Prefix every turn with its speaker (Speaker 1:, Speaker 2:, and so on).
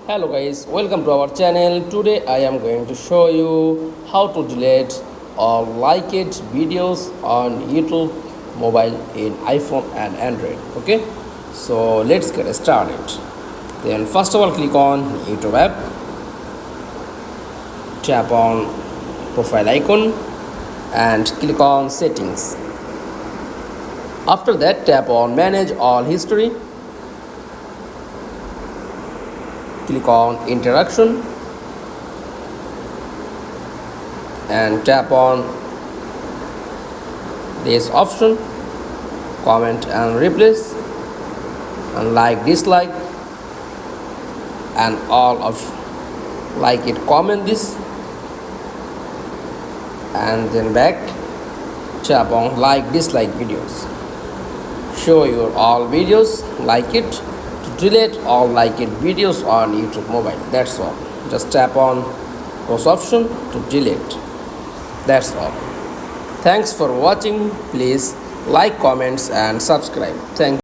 Speaker 1: Hello guys, welcome to our channel. Today I am going to show you how to delete or like it videos on YouTube mobile in iPhone and Android. Okay, so let's get started. Then first of all click on YouTube app, tap on profile icon and click on settings. After that tap on manage all history, click on interaction and tap on this option comment and replace and like dislike and all of like it comment this and then back tap on like dislike videos, show your all videos like it, to delete all like it videos on YouTube mobile. That's all. Just tap on cross option to delete. That's all. Thanks for watching. Please like, comments and subscribe. Thank you.